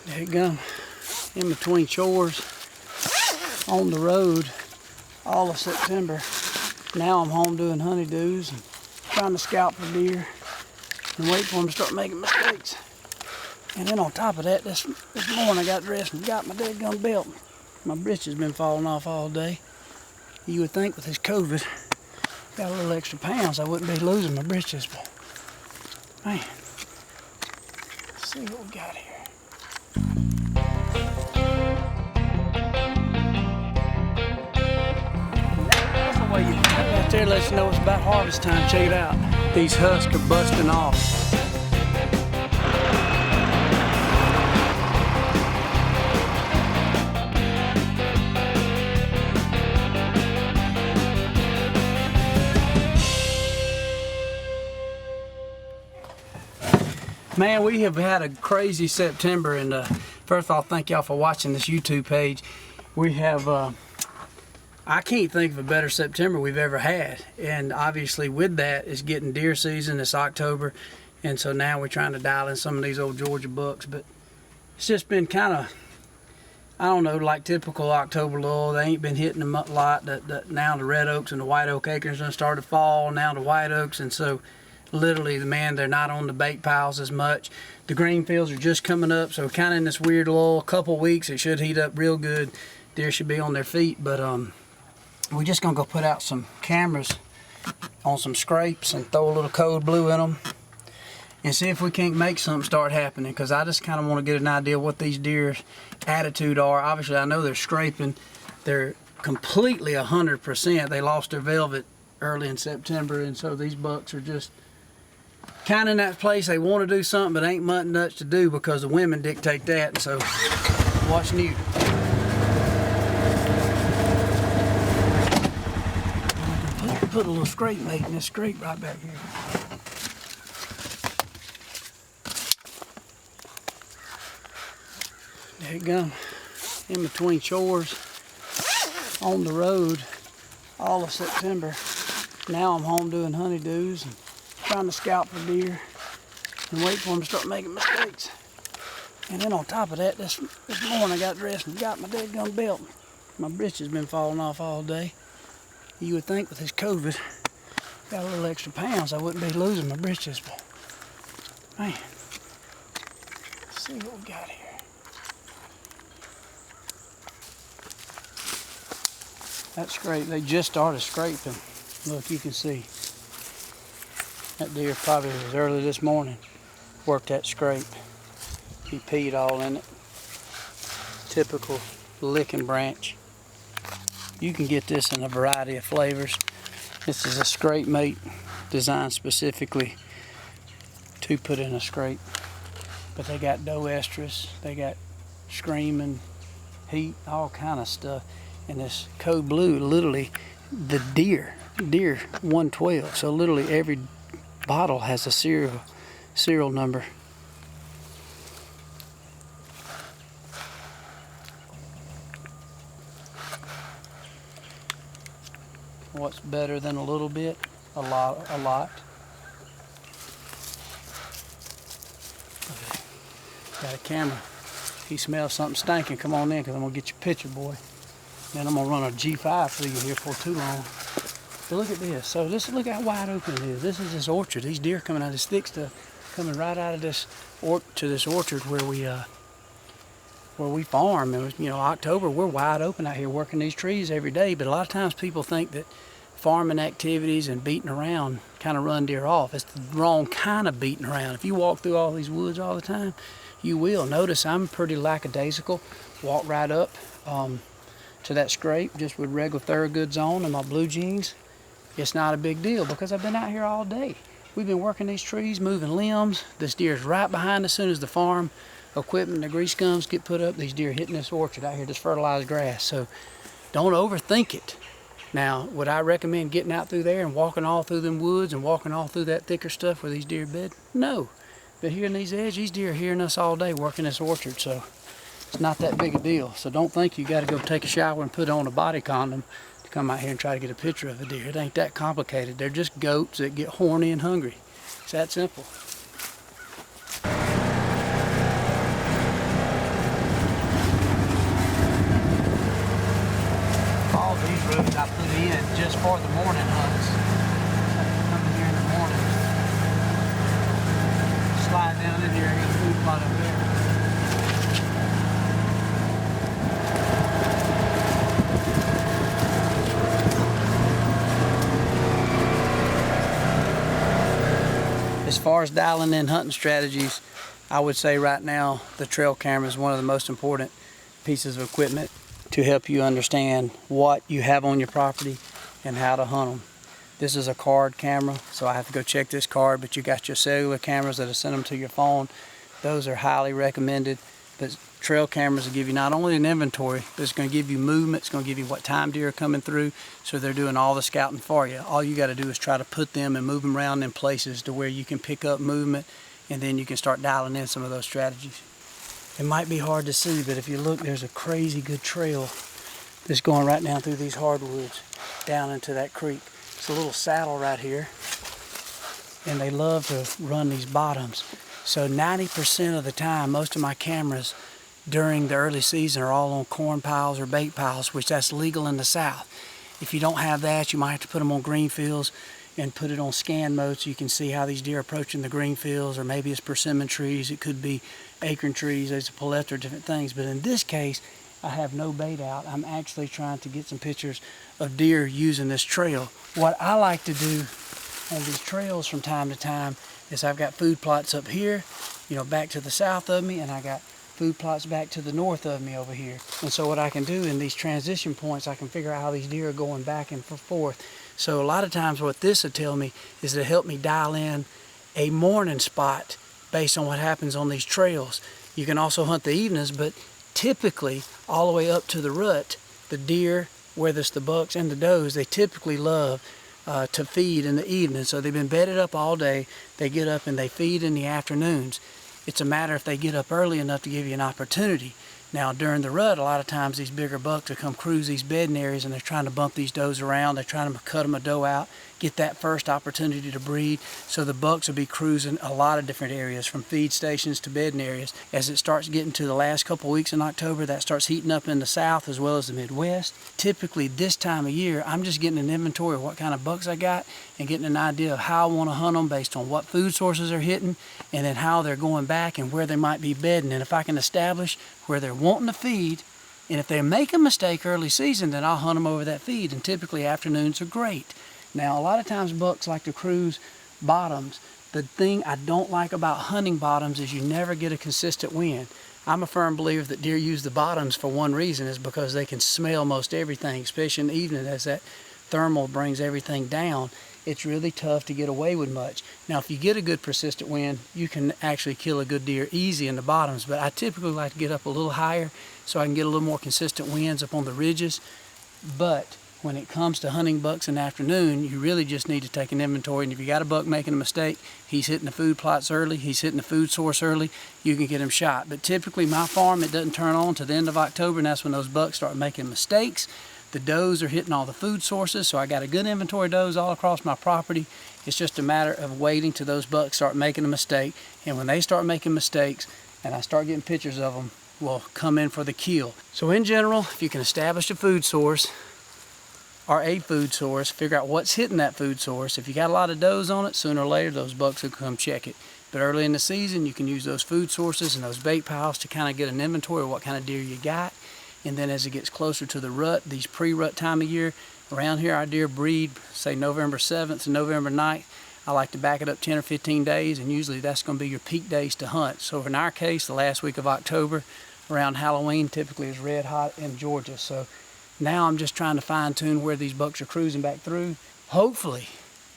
There you go. In between chores, on the road, all of September. Now I'm home doing honeydews and trying to scalp for deer and wait for them to start making mistakes. And then on top of that, this morning I got dressed and got my dadgum belt. My britches been falling off all day. You would think with this COVID, got a little extra pounds, I wouldn't be losing my britches, but man, let's see what we got here. That's the way you right there lets you know it's about harvest time. Check it out. These husks are busting off. Man, we have had a crazy September, and first of all, thank y'all for watching this YouTube page. We have, I can't think of a better September we've ever had, and obviously with that is getting deer season. It's October, and so now we're trying to dial in some of these old Georgia bucks, but it's just been kind of, I don't know, like typical October lull. They ain't been hitting them a lot. Now the red oaks and the white oak acorns done started to fall, now the white oaks, and so literally, man, they're not on the bait piles as much. The green fields are just coming up, so kind of in this weird lull. A couple weeks, it should heat up real good. Deer should be on their feet, but we're just gonna go put out some cameras on some scrapes and throw a little code blue in them and see if we can't make something start happening, because I just kind of want to get an idea of what these deer's attitude are. Obviously, I know they're scraping. They're completely 100%. They lost their velvet early in September, and so these bucks are just kind of in that place. They want to do something, but ain't much to do because the women dictate that. And so, watch new. Put a little scrape mate in this scrape right back here. There you go. In between chores, on the road, all of September. Now I'm home doing honeydews and trying to scalp for deer and wait for them to start making mistakes. And then on top of that, this morning I got dressed and got my dadgum belt. My britches been falling off all day. You would think with this COVID, got a little extra pounds, I wouldn't be losing my britches, but man, let's see what we got here. That scrape, they just started scraping. Look, you can see. That deer probably was early this morning. Worked that scrape. He peed all in it. Typical licking branch. You can get this in a variety of flavors. This is a scrape mate designed specifically to put in a scrape. But they got doe estrus, they got screaming, heat, all kind of stuff. And this code blue, literally the deer 112. So literally every bottle has a serial number. What's better than a little bit? A lot. Okay. Got a camera. If you smell something stinking, come on in, because I'm gonna get your picture, boy. Then I'm gonna run a G5 through you here for too long. But look at this. So look how wide open it is. This is this orchard. These deer coming out of this thick stuff, coming right out of this orchard where we farm. And you know, October we're wide open out here working these trees every day. But a lot of times people think that farming activities and beating around kind of run deer off. It's the wrong kind of beating around. If you walk through all these woods all the time, you will. Notice I'm pretty lackadaisical. Walk right up to that scrape just with regular Thorogoods on and my blue jeans. It's not a big deal because I've been out here all day. We've been working these trees, moving limbs. This deer's right behind us. As soon as the farm equipment, the grease gums get put up, these deer hitting this orchard out here, this fertilized grass. So don't overthink it. Now, would I recommend getting out through there and walking all through them woods and walking all through that thicker stuff where these deer bed? No. But here in these edges, these deer are hearing us all day working this orchard, so it's not that big a deal. So don't think you got to go take a shower and put on a body condom to come out here and try to get a picture of a deer. It ain't that complicated. They're just goats that get horny and hungry. It's that simple. for the morning hunts. So I can come in here in the morning, slide down in here, I got a food plot up there. As far as dialing in hunting strategies, I would say right now the trail camera is one of the most important pieces of equipment to help you understand what you have on your property and how to hunt them. This is a card camera, so I have to go check this card, but you got your cellular cameras that'll send them to your phone. Those are highly recommended. But trail cameras will give you not only an inventory, but it's going to give you movement, it's going to give you what time deer are coming through, so they're doing all the scouting for you. All you got to do is try to put them and move them around in places to where you can pick up movement, and then you can start dialing in some of those strategies. It might be hard to see, but if you look, there's a crazy good trail that's going right down through these hardwoods, down into that creek. It's a little saddle right here, and they love to run these bottoms. So 90% of the time, most of my cameras during the early season are all on corn piles or bait piles, which that's legal in the South. If you don't have that, you might have to put them on green fields and put it on scan mode so you can see how these deer are approaching the green fields, or maybe it's persimmon trees, it could be acorn trees, there's a plethora of different things. But in this case, I have no bait out. I'm actually trying to get some pictures of deer using this trail. What I like to do on these trails from time to time is I've got food plots up here, back to the south of me, and I got food plots back to the north of me over here. And so what I can do in these transition points, I can figure out how these deer are going back and forth. So a lot of times what this will tell me is to help me dial in a morning spot based on what happens on these trails. You can also hunt the evenings, but typically all the way up to the rut, the deer, whether it's the bucks and the does, they typically love to feed in the evening. So they've been bedded up all day, they get up and they feed in the afternoons. It's a matter if they get up early enough to give you an opportunity. Now during the rut, a lot of times these bigger bucks will come cruise these bedding areas, and they're trying to bump these does around. They're trying to cut them a doe out, get that first opportunity to breed. So the bucks will be cruising a lot of different areas, from feed stations to bedding areas. As it starts getting to the last couple weeks in October, that starts heating up in the south as well as the Midwest. Typically this time of year, I'm just getting an inventory of what kind of bucks I got and getting an idea of how I want to hunt them based on what food sources are hitting, and then how they're going back and where they might be bedding. And if I can establish where they're wanting to feed, and if they make a mistake early season, then I'll hunt them over that feed, and typically afternoons are great. Now a lot of times bucks like to cruise bottoms. The thing I don't like about hunting bottoms is you never get a consistent wind. I'm a firm believer that deer use the bottoms for one reason, is because they can smell most everything, especially in the evening as that thermal brings everything down. It's really tough to get away with much. Now if you get a good persistent wind, you can actually kill a good deer easy in the bottoms, but I typically like to get up a little higher so I can get a little more consistent winds up on the ridges. But when it comes to hunting bucks in the afternoon, you really just need to take an inventory, and if you got a buck making a mistake, he's hitting the food plots early, he's hitting the food source early, you can get him shot. But typically my farm, it doesn't turn on to the end of October, and that's when those bucks start making mistakes. The does are hitting all the food sources, so I got a good inventory of does all across my property. It's just a matter of waiting till those bucks start making a mistake, and when they start making mistakes and I start getting pictures of them, we'll come in for the kill. So in general, if you can establish a food source, or a food source, figure out what's hitting that food source. If you got a lot of does on it, sooner or later those bucks will come check it. But early in the season, you can use those food sources and those bait piles to kind of get an inventory of what kind of deer you got. And then as it gets closer to the rut, these pre-rut time of year, around here our deer breed, say November 7th and November 9th. I like to back it up 10 or 15 days, and usually that's going to be your peak days to hunt. So in our case, the last week of October, around Halloween, typically is red hot in Georgia. So now I'm just trying to fine tune where these bucks are cruising back through. Hopefully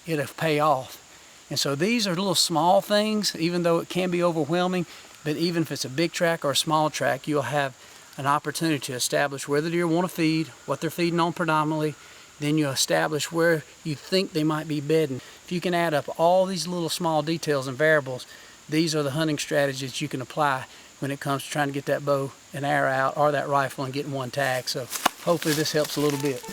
it'll pay off. And so these are little small things, even though it can be overwhelming, but even if it's a big track or a small track, you'll have an opportunity to establish where the deer want to feed, what they're feeding on predominantly. Then you establish where you think they might be bedding. If you can add up all these little small details and variables, these are the hunting strategies you can apply when it comes to trying to get that bow and arrow out, or that rifle, and getting one tag. So hopefully this helps a little bit.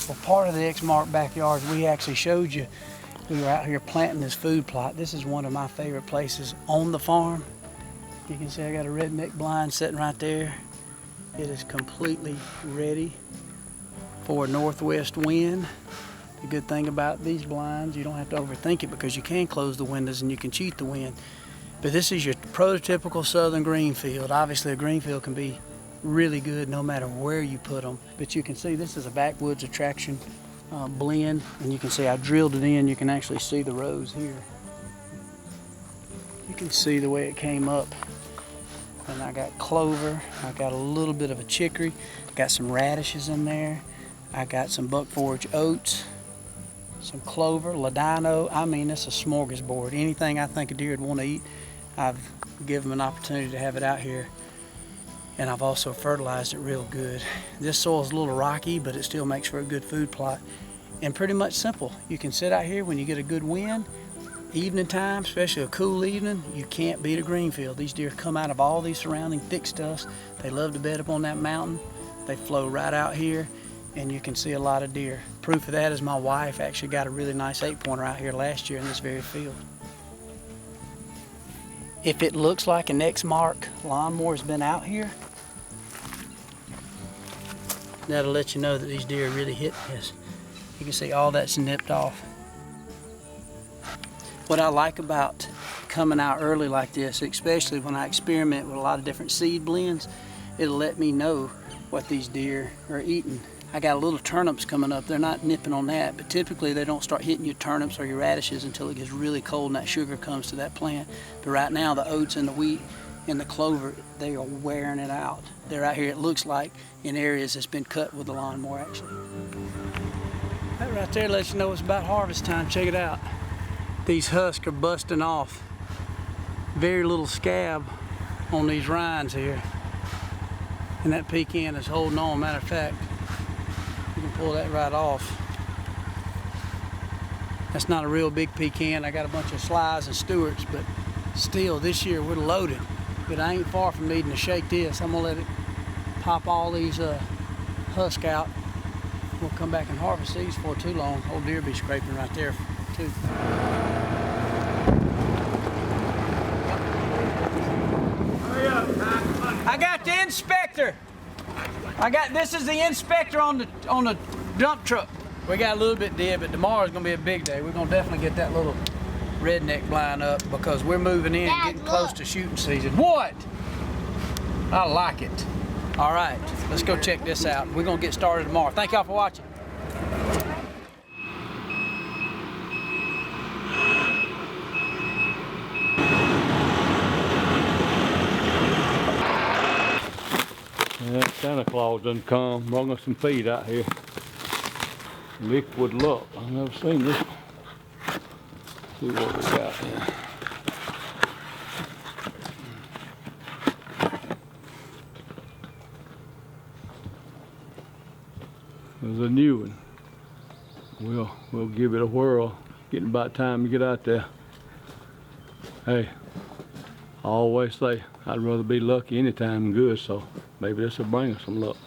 Well, part of the X-Mark backyards we actually showed you We were out here planting this food plot. This is one of my favorite places on the farm. You can see I got a redneck blind sitting right there. It is completely ready for a northwest wind. The good thing about these blinds, you don't have to overthink it because you can close the windows and you can cheat the wind. But this is your prototypical southern green field. Obviously a green field can be really good no matter where you put them. But you can see this is a backwoods attraction blend, and you can see I drilled it in. You can actually see the rows here. You can see the way it came up. And I got clover, I got a little bit of a chicory, got some radishes in there, I got some buck forage oats, some clover, ladino. I mean, it's a smorgasbord. Anything I think a deer would want to eat, I've given them an opportunity to have it out here. And I've also fertilized it real good. This soil's a little rocky, but it still makes for a good food plot. And pretty much simple. You can sit out here when you get a good wind, evening time, especially a cool evening, you can't beat a green field. These deer come out of all these surrounding thick stuffs. They love to bed up on that mountain. They flow right out here, and you can see a lot of deer. Proof of that is my wife actually got a really nice 8-pointer out here last year in this very field. If it looks like an X mark lawnmower's been out here, that'll let you know that these deer are really hitting this. You can see all that's nipped off. What I like about coming out early like this, especially when I experiment with a lot of different seed blends, it'll let me know what these deer are eating. I got little turnips coming up. They're not nipping on that, but typically they don't start hitting your turnips or your radishes until it gets really cold and that sugar comes to that plant. But right now the oats and the wheat and the clover, they are wearing it out. They're out here, it looks like, in areas that's been cut with the lawnmower actually. That right there lets you know it's about harvest time. Check it out. These husks are busting off. Very little scab on these rinds here. And that pecan is holding on. Matter of fact, you can pull that right off. That's not a real big pecan. I got a bunch of Slies and Stewarts, but still this year we're loaded. But I ain't far from needing to shake this. I'm gonna let it pop all these husk out. We'll come back and harvest these before too long. Old deer be scraping right there too. I got the inspector. This is the inspector on the dump truck. We got a little bit dead, but tomorrow's gonna be a big day. We're gonna definitely get that little redneck blind up because we're moving in, getting close to shooting season. What? I like it. All right, let's go check this out. We're gonna get started tomorrow. Thank y'all for watching. Yeah, Santa Claus done come, brought us some feed out here. Liquid luck. I've never seen this one. See what we got here. There's a new one. We'll give it a whirl. Getting about time to get out there. Hey, I always say I'd rather be lucky anytime than good, so maybe this will bring us some luck.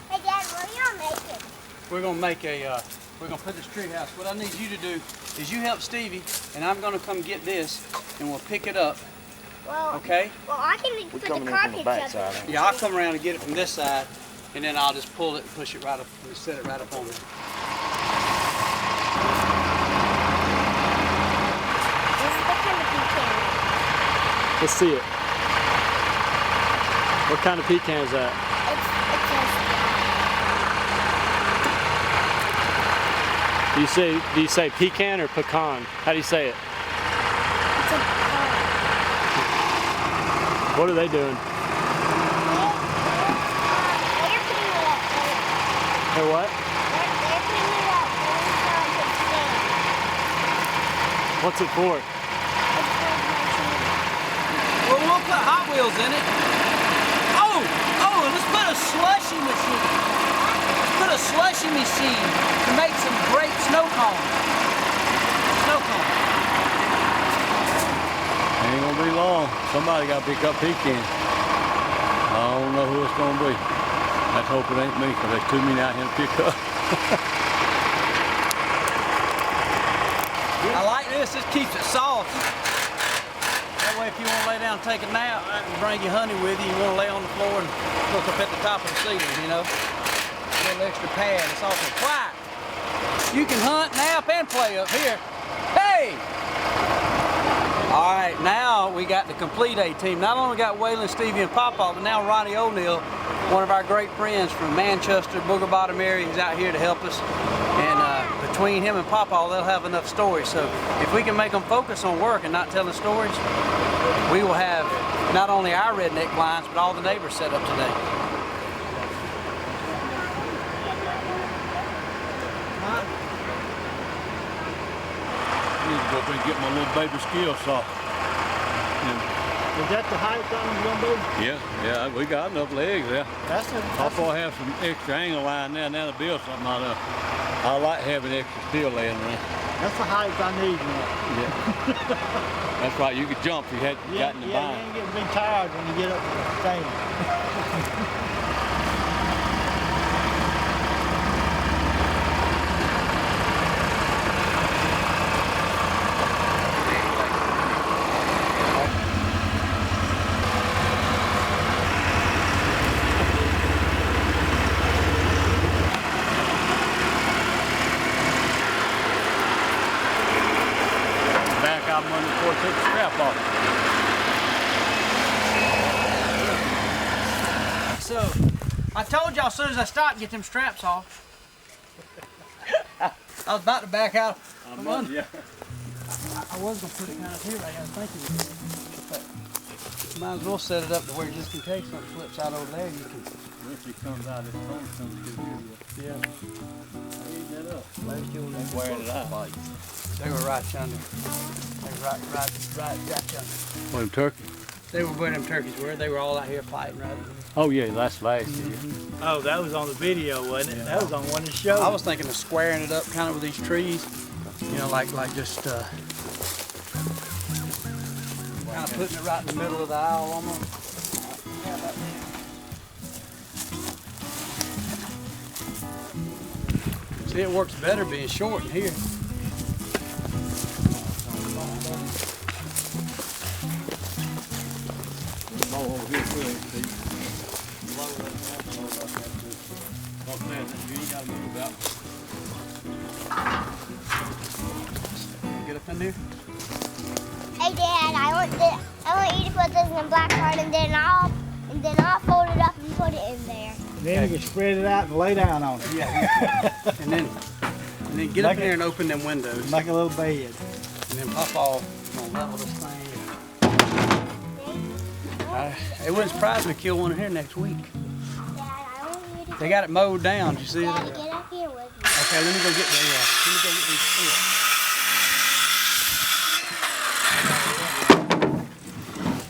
Hey Dad, what are y'all making? We're gonna put this tree house. What I need you to do is you help Stevie, and I'm gonna come get this, and we'll pick it up. Well, okay? Well, I can put the carpet up. Yeah, I'll come around and get it from this side, and then I'll just pull it and push it right up, and set it right up on there. This is the kind of pecan. Let's see it. What kind of pecan is that? Do you say pecan or pecan? How do you say it? It's a pecan. What are they doing? They're putting it up. They're what? They're putting it up. So I can stand. What's it for? It's for my team. Well, we'll put Hot Wheels in it. Oh, let's put a slushy machine. Let's put a slushy machine to make some great snow cones. Snow cones. be long. Somebody got to pick up Pecan. I don't know who it's going to be. Let's hope it ain't me, because there's too many out here to pick up. I like this. This keeps it soft. That way, if you want to lay down and take a nap, you bring your honey with you. You want to lay on the floor and look up at the top of the ceiling, you know. A little extra pad. It's awful quiet. You can hunt, nap, and play up here. Hey! All right, now we got the complete A team. Not only got Waylon, Stevie, and Papa, but now Ronnie O'Neill, one of our great friends from Manchester, Booger Bottom area, is out here to help us. And between him and Papa, they'll have enough stories. So if we can make them focus on work and not telling stories, we will have not only our redneck blinds, but all the neighbors set up today. I need to go up and get my little baby skill saw. Is that the height on them gonna be? Yeah, we got enough legs there. I'll probably have some extra angle line there, and that'll build something out of it. I like having extra steel laying around. That's the height I need now. Yeah. That's right, you could jump if you had gotten the you bind. ain't getting big tired when you get up to the stand. Back out Monday before I took the strap off. So, I told y'all as soon as I stopped, get them straps off. I was about to back out from under. Yeah. I was going to put it kind of here, like I was thinking. But might as well set it up to where just in case something flips out over there, you can. Once it comes out, it's phone comes through here. Yeah. Heat that up. They're Wearing it out. They were right yonder. They were right yonder. Well, turkey. They were where them turkeys were. They were all out here fighting right over. Oh yeah, that's last year. Oh, that was on the video, wasn't it? That was on one of the shows. I was thinking of squaring it up kind of with these trees. You know, like just kind of putting it right in the middle of the aisle almost. See, it works better being short in here. Get up in there. Hey Dad, I want you to put this in the black card and then I'll fold it up and put it in there. Then you can spread it out and lay down on it. Yeah. and then get up in there and open them windows. Make a little bed. And then pop off on level this thing. It wouldn't surprise me to kill one in here next week. Dad, I want you to They got it mowed down. Did you see it? Daddy, get up here with me. Okay, let me go get these sticks.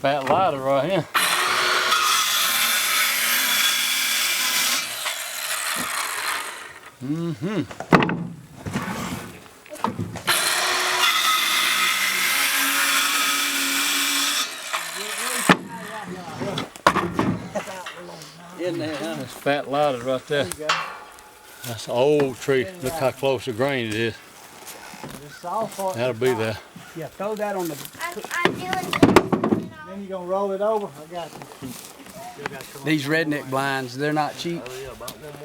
Fat lighter right here. Mm-hmm. In there, huh? That's fat lighter right there. That's an old tree. Look how close the grain it is. That'll be there. Yeah, throw that on the. I'm doing this. Then you're gonna roll it over. I got you. These redneck blinds, they're not cheap.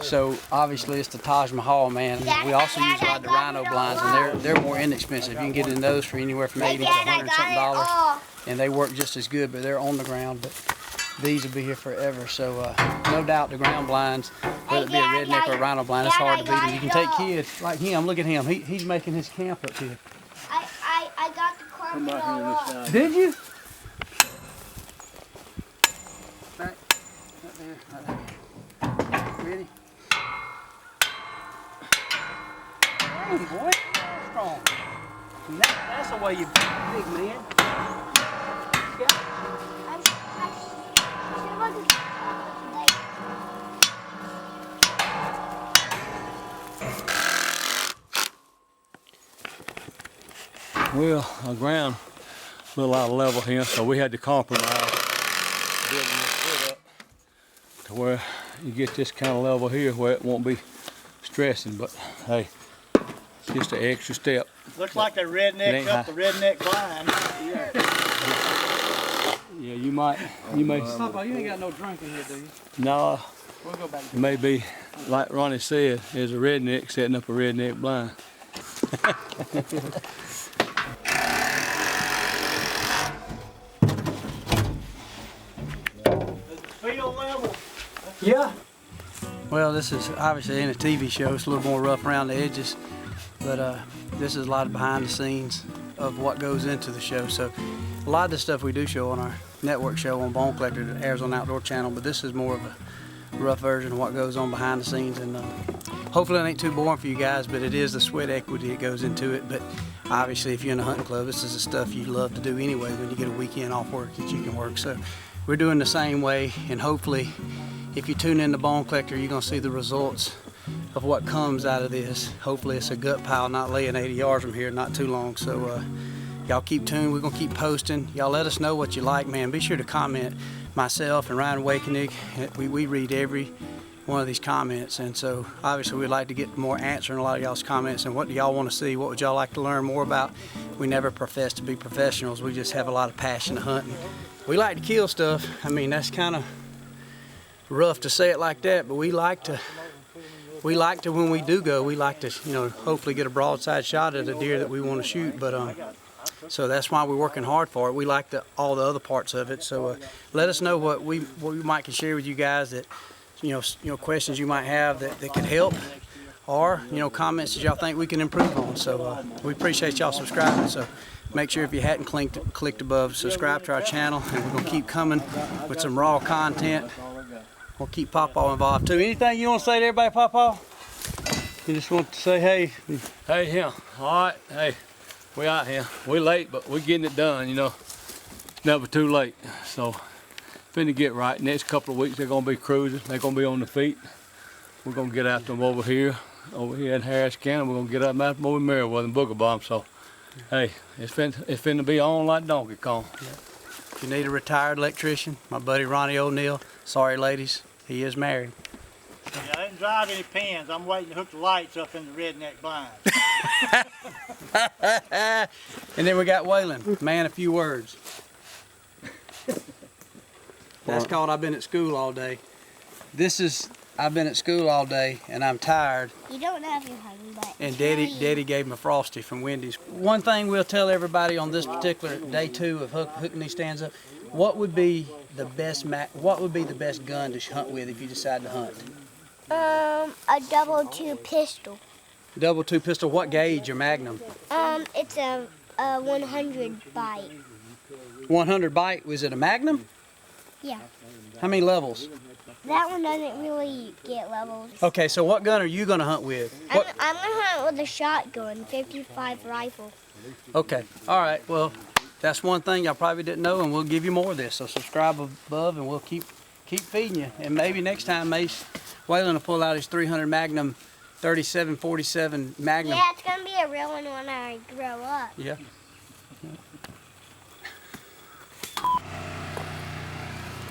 So obviously it's the Taj Mahal, man. We also use a lot of the rhino blinds, and they're more inexpensive. You can get in those for anywhere from $80 to $100 something, and they work just as good, but they're on the ground. But these will be here forever. So no doubt the ground blinds, whether it be a redneck or a rhino blind, it's hard to beat them. You can take kids like him. Look at him. He's making his camp up here. I got the carpet all up. Did you? Right there. Ready? Dang, boy. Strong. That's the way you big man. Well, our ground a little out of level here, so we had to compromise building this foot up to where you get this kind of level here where it won't be stressing. But hey, it's just an extra step. Looks like they rednecked up the Redneck Blind. Yeah, you may. Papa, you ain't got no drink in here, do you? No, We'll go back. it may be like Ronnie said. There's a redneck setting up a redneck blind. Field level. Yeah. Well, this is obviously in a TV show. It's a little more rough around the edges, but this is a lot of behind the scenes of what goes into the show. So a lot of the stuff we do show on our network show on Bone Collector that airs on the Outdoor Channel, but this is more of a rough version of what goes on behind the scenes. And hopefully it ain't too boring for you guys, but it is the sweat equity that goes into it. But obviously if you're in a hunting club, this is the stuff you love to do anyway when you get a weekend off work that you can work. So we're doing the same way, and hopefully if you tune in to Bone Collector, you're gonna see the results of what comes out of this. Hopefully it's a gut pile not laying 80 yards from here not too long. So y'all keep tuned. We're gonna keep posting. Y'all let us know what you like, man. Be sure to comment. Myself and Ryan Wakenig, we read every one of these comments, and so obviously we'd like to get more answering a lot of y'all's comments. And what do y'all want to see? What would y'all like to learn more about? We never profess to be professionals. We just have a lot of passion to hunting. We like to kill stuff. I mean, that's kind of rough to say it like that, but we like to when we do go, we like to, you know, hopefully get a broadside shot at a deer that we want to shoot. But so that's why we're working hard for it. We like all the other parts of it. So let us know what we might can share with you guys, that you know questions you might have that could help, or comments that y'all think we can improve on. So we appreciate y'all subscribing. So make sure if you hadn't clicked above, subscribe to our channel, and we're gonna keep coming with some raw content. We'll keep Pawpaw involved too. Anything you want to say to everybody, Pawpaw? You just want to say hey? Hey, him. All right. Hey, we out here. We late, but we're getting it done. Never too late. So finna get right. Next couple of weeks they're gonna be cruising. They're gonna be on the feet. We're gonna get after them over here in Harris County. We're gonna get up after them over in Meriwether and Booger Bomb. So hey, it's finna be on like Donkey Kong. Yeah. If you need a retired electrician, my buddy Ronnie O'Neill. Sorry, ladies, he is married. Yeah, I didn't drive any pins. I'm waiting to hook the lights up in the Redneck Blind. And then we got Waylon. Man, a few words. That's called I've been at school all day. This is I've been at school all day and I'm tired. You don't have your honey, but And Daddy gave him a Frosty from Wendy's. One thing we'll tell everybody on this particular day 2 of hooking these stands up, what would be the best gun to hunt with if you decide to hunt? a double-2 pistol. Double 2 pistol. What gauge or Magnum? It's a 100 bite. 100 bite. Was it a Magnum? Yeah. How many levels? That one doesn't really get levels. Okay, so what gun are you gonna hunt with? I'm gonna hunt with a shotgun, 55 rifle. Okay, all right. Well, that's one thing y'all probably didn't know, and we'll give you more of this. So subscribe above, and we'll keep feeding you. And maybe next time, Mace Waylon will pull out his 300 Magnum, 37-47 Magnum. Yeah, it's gonna be a real one when I grow up. Yeah.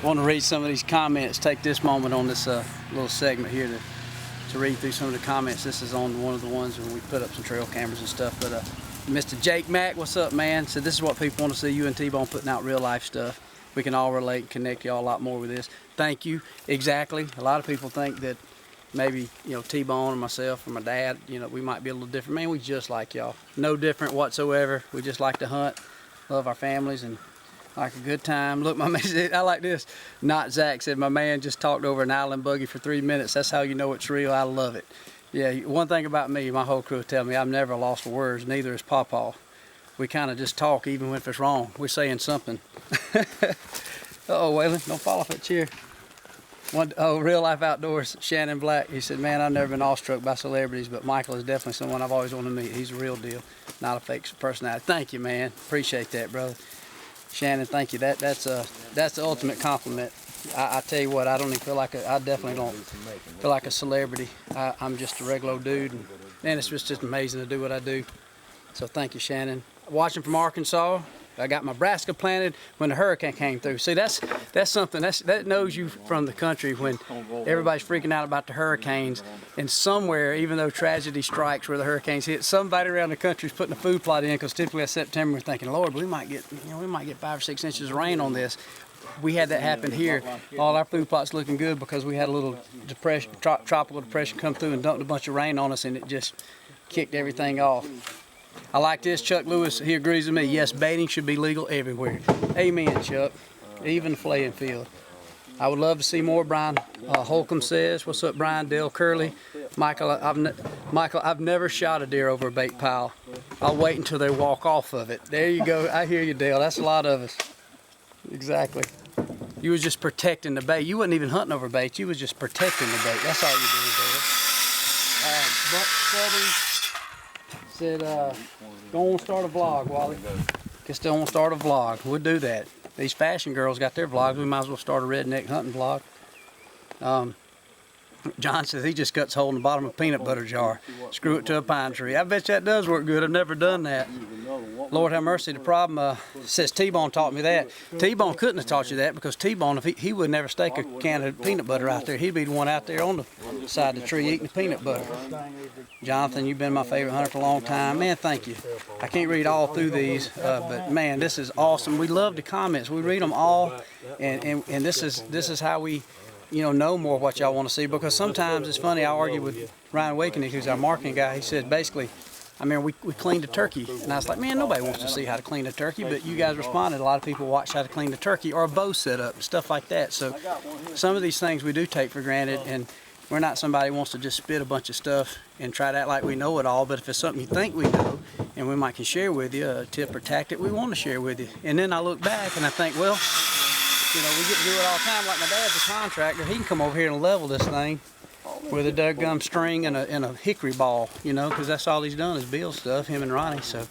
Want to read some of these comments. Take this moment on this little segment here to read through some of the comments. This is on one of the ones when we put up some trail cameras and stuff. But Mr. Jake Mack, what's up, man? So this is what people want to see, you and T-Bone putting out real life stuff. We can all relate and connect y'all a lot more with this. Thank you. Exactly. A lot of people think that maybe, T-Bone or myself or my dad, we might be a little different. Man, we just like y'all. No different whatsoever. We just like to hunt, love our families, and like a good time. Look, my man said, I like this. Not Zach said, my man just talked over an island buggy for 3 minutes. That's how you know it's real. I love it. Yeah, one thing about me, my whole crew tell me, I'm never lost for words. Neither is Pawpaw. We kind of just talk even if it's wrong. We're saying something. Uh-oh, Waylon, don't fall off that chair. Real Life Outdoors, Shannon Black. He said, man, I've never been awestruck by celebrities, but Michael is definitely someone I've always wanted to meet. He's a real deal, not a fake personality. Thank you, man. Appreciate that, brother. Shannon, thank you. That's the ultimate compliment. I tell you what, I don't even feel like I definitely don't feel like a celebrity. I'm just a regular old dude, and it's just amazing to do what I do. So thank you, Shannon. Watching from Arkansas, I got my brassica planted when the hurricane came through. See, that's something that knows you from the country when everybody's freaking out about the hurricanes, and somewhere, even though tragedy strikes where the hurricanes hit, somebody around the country's putting a food plot in, because typically in September we're thinking, Lord, we might get 5 or 6 inches of rain on this. We had that happen here. All our food plots looking good because we had a little depression, tropical depression come through and dumped a bunch of rain on us, and it just kicked everything off. I like this. Chuck Lewis, he agrees with me. Yes, baiting should be legal everywhere. Amen, Chuck. Even the flaying field. I would love to see more. Brian Holcomb says, what's up, Brian? Dale Curley. Michael, I've never shot a deer over a bait pile. I'll wait until they walk off of it. There you go. I hear you, Dale. That's a lot of us. Exactly. You was just protecting the bait. You wasn't even hunting over bait. You was just protecting the bait. That's all you doing, Dale. Buck Southern said, go on, start a vlog, Wally. Guess they want to start a vlog. We'll do that. These fashion girls got their vlogs. We might as well start a redneck hunting vlog. John says he just cuts a hole in the bottom of a peanut butter jar. Screw it to a pine tree. I bet that does work good. I've never done that. Lord have mercy. The problem, says T-Bone taught me that. T-Bone couldn't have taught you that, because T-Bone, if he would never stake a can of peanut butter out there. He'd be the one out there on the side of the tree eating the peanut butter. Jonathan, you've been my favorite hunter for a long time. Man, thank you. I can't read all through these, but man, this is awesome. We love the comments. We read them all, and this is how we know more what y'all want to see, because sometimes it's funny. I argue with Ryan Wakening, who's our marketing guy. He said basically, we cleaned a turkey, and I was like, man, nobody wants to see how to clean a turkey, but you guys responded. A lot of people watch how to clean the turkey or a bow setup, stuff like that. So some of these things we do take for granted, and we're not somebody who wants to just spit a bunch of stuff and try to act like we know it all. But if it's something you think we know and we might can share with you, a tip or tactic we want to share with you. And then I look back and I think, well, we get to do it all the time. Like my dad's a contractor. He can come over here and level this thing with a dug-gum string and a hickory ball, because that's all he's done is build stuff, him and Ronnie. So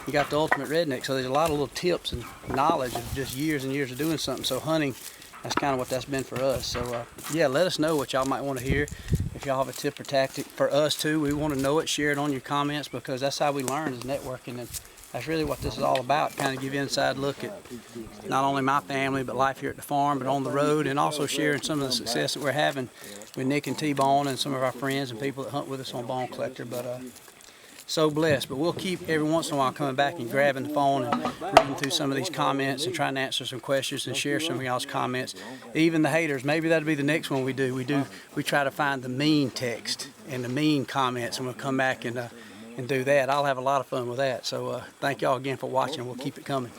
he got the ultimate redneck. So there's a lot of little tips and knowledge of just years and years of doing something. So hunting, that's kind of what that's been for us. So yeah, let us know what y'all might want to hear. If y'all have a tip or tactic for us too, we want to know it. Share it on your comments, because that's how we learn, is networking. And that's really what this is all about, kind of give you an inside look at not only my family, but life here at the farm, but on the road, and also sharing some of the success that we're having with Nick and T-Bone and some of our friends and people that hunt with us on Bone Collector. But so blessed. But we'll keep every once in a while coming back and grabbing the phone and reading through some of these comments and trying to answer some questions and share some of y'all's comments. Even the haters, maybe that'll be the next one we do. We try to find the mean text and the mean comments, and we'll come back and do that. I'll have a lot of fun with that. So thank y'all again for watching. We'll keep it coming.